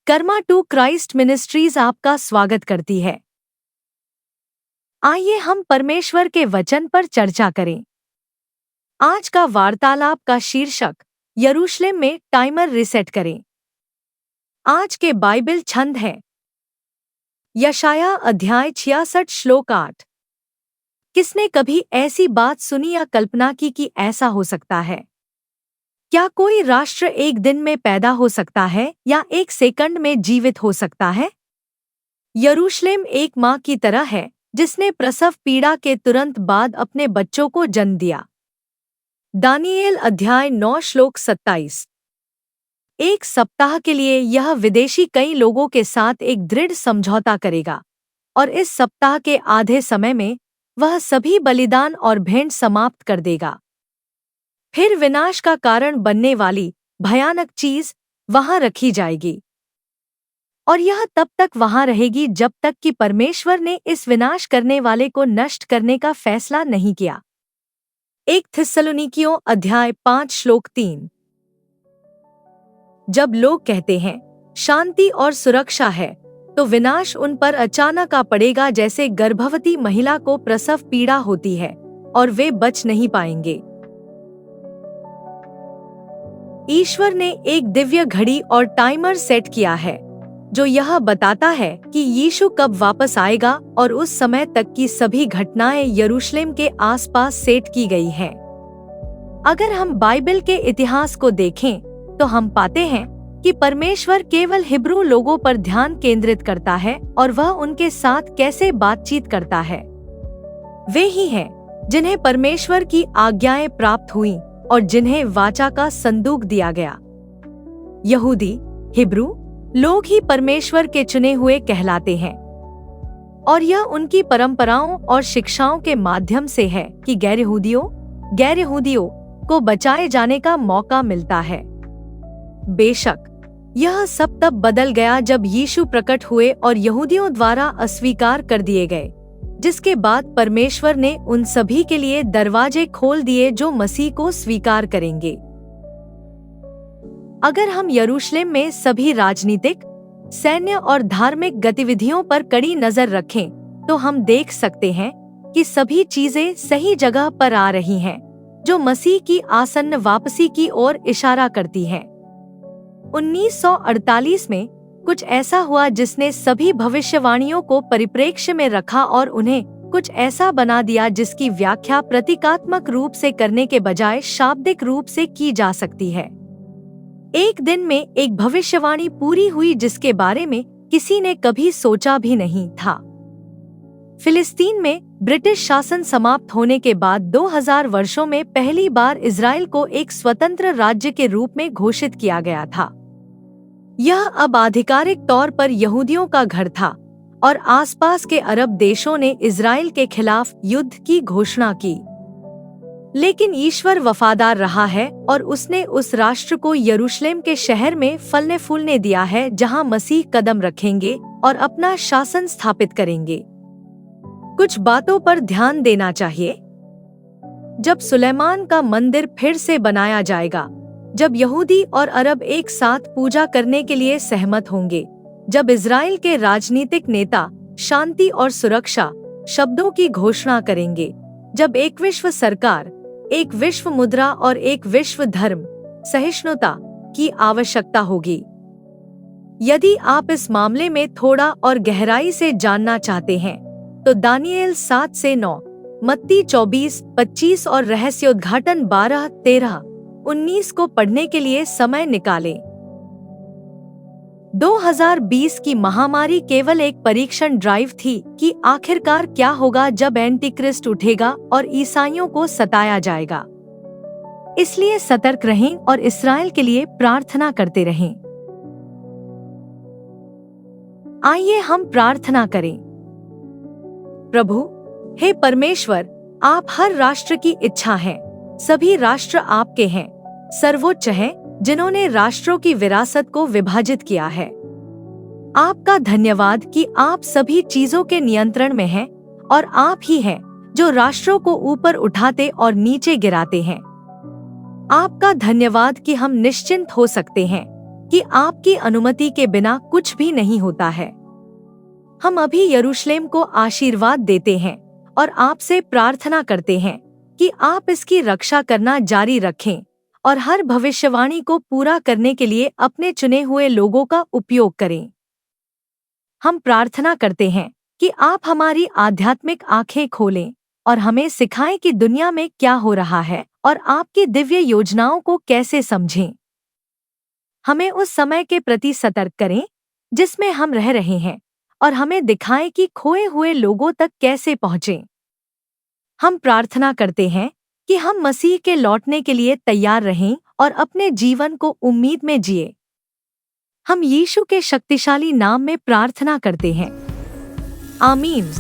Karma to Christ ministries आपका स्वागत करती है। आइए हम परमेश्वर के वचन पर चर्चा करें। आज का वार्तालाप का शीर्षक यरूशलेम में टाइमर रिसेट करें। आज के बाइबल छंद है यशाया अध्याय 66 श्लोक 8। किसने कभी ऐसी बात सुनी या कल्पना की कि ऐसा हो सकता है? क्या कोई राष्ट्र एक दिन में पैदा हो सकता है या एक सेकंड में जीवित हो सकता है? यरूशलेम एक माँ की तरह है जिसने प्रसव पीड़ा के तुरंत बाद अपने बच्चों को जन्म दिया। दानिएल अध्याय 9 श्लोक 27। एक सप्ताह के लिए यह विदेशी कई लोगों के साथ एक दृढ़ समझौता करेगा और इस सप्ताह के आधे समय में वह सभी बलिदान और भेंट समाप्त कर देगा। फिर विनाश का कारण बनने वाली भयानक चीज वहां रखी जाएगी और यह तब तक वहां रहेगी जब तक कि परमेश्वर ने इस विनाश करने वाले को नष्ट करने का फैसला नहीं किया। 1 थिस्सलुनीकियों अध्याय 5 श्लोक 3। जब लोग कहते हैं शांति और सुरक्षा है तो विनाश उन पर अचानक आ पड़ेगा, जैसे गर्भवती महिला को प्रसव पीड़ा होती है और वे बच नहीं पाएंगे। ईश्वर ने एक दिव्य घड़ी और टाइमर सेट किया है जो यह बताता है कि यीशु कब वापस आएगा और उस समय तक की सभी घटनाएं यरूशलेम के आसपास सेट की गई हैं। अगर हम बाइबल के इतिहास को देखें तो हम पाते हैं कि परमेश्वर केवल हिब्रू लोगों पर ध्यान केंद्रित करता है और वह उनके साथ कैसे बातचीत करता है। वे ही हैं जिन्हें परमेश्वर की आज्ञाएं प्राप्त हुई और जिन्हें वाचा का संदूक दिया गया। यहूदी, हिब्रू लोग ही परमेश्वर के चुने हुए कहलाते हैं और यह उनकी परंपराओं और शिक्षाओं के माध्यम से है कि गैर यहूदियों को बचाए जाने का मौका मिलता है। बेशक यह सब तब बदल गया जब यीशु प्रकट हुए और यहूदियों द्वारा अस्वीकार कर दिए गए, जिसके बाद परमेश्वर ने उन सभी के लिए दरवाजे खोल दिए जो मसीह को स्वीकार करेंगे। अगर हम यरूशलेम में सभी राजनीतिक, सैन्य और धार्मिक गतिविधियों पर कड़ी नजर रखें तो हम देख सकते हैं कि सभी चीजें सही जगह पर आ रही हैं, जो मसीह की आसन्न वापसी की ओर इशारा करती हैं। 1948 में कुछ ऐसा हुआ जिसने सभी भविष्यवाणियों को परिप्रेक्ष्य में रखा और उन्हें कुछ ऐसा बना दिया जिसकी व्याख्या प्रतीकात्मक रूप से करने के बजाय शाब्दिक रूप से की जा सकती है। एक दिन में एक भविष्यवाणी पूरी हुई जिसके बारे में किसी ने कभी सोचा भी नहीं था। फिलिस्तीन में ब्रिटिश शासन समाप्त होने के बाद 2000 वर्षों में पहली बार इजराइल को एक स्वतंत्र राज्य के रूप में घोषित किया गया था। यह अब आधिकारिक तौर पर यहूदियों का घर था और आसपास के अरब देशों ने इजराइल के खिलाफ युद्ध की घोषणा की। लेकिन ईश्वर वफादार रहा है और उसने उस राष्ट्र को यरूशलेम के शहर में फलने फूलने दिया है, जहां मसीह कदम रखेंगे और अपना शासन स्थापित करेंगे। कुछ बातों पर ध्यान देना चाहिए। जब सुलेमान का मंदिर फिर से बनाया जाएगा, जब यहूदी और अरब एक साथ पूजा करने के लिए सहमत होंगे, जब इजराइल के राजनीतिक नेता शांति और सुरक्षा शब्दों की घोषणा करेंगे, जब एक विश्व सरकार, एक विश्व मुद्रा और एक विश्व धर्म सहिष्णुता की आवश्यकता होगी। यदि आप इस मामले में थोड़ा और गहराई से जानना चाहते हैं तो दानिएल 7 से 9, मत्ती 24-25 और रहस्योद्घाटन 12-13-19 को पढ़ने के लिए समय निकालें। 2020 की महामारी केवल एक परीक्षण ड्राइव थी कि आखिरकार क्या होगा जब एंटीक्रिस्ट उठेगा और ईसाइयों को सताया जाएगा। इसलिए सतर्क रहें और इस्राएल के लिए प्रार्थना करते रहें। आइए हम प्रार्थना करें। प्रभु, हे परमेश्वर, आप हर राष्ट्र की इच्छा हैं। सभी राष्ट्र आपके हैं, सर्वोच्च हैं, जिन्होंने राष्ट्रों की विरासत को विभाजित किया है। आपका धन्यवाद कि आप सभी चीजों के नियंत्रण में हैं और आप ही हैं जो राष्ट्रों को ऊपर उठाते और नीचे गिराते हैं। आपका धन्यवाद कि हम निश्चिंत हो सकते हैं कि आपकी अनुमति के बिना कुछ भी नहीं होता है। हम अभी यरूशलेम को आशीर्वाद देते हैं और आपसे प्रार्थना करते हैं कि आप इसकी रक्षा करना जारी रखें और हर भविष्यवाणी को पूरा करने के लिए अपने चुने हुए लोगों का उपयोग करें। हम प्रार्थना करते हैं कि आप हमारी आध्यात्मिक आंखें खोलें और हमें सिखाएं कि दुनिया में क्या हो रहा है और आपकी दिव्य योजनाओं को कैसे समझें। हमें उस समय के प्रति सतर्क करें जिसमें हम रह रहे हैं और हमें दिखाएं कि खोए हुए लोगों तक कैसे पहुँचें। हम प्रार्थना करते हैं कि हम मसीह के लौटने के लिए तैयार रहें और अपने जीवन को उम्मीद में जिए। हम यीशु के शक्तिशाली नाम में प्रार्थना करते हैं। आमीन।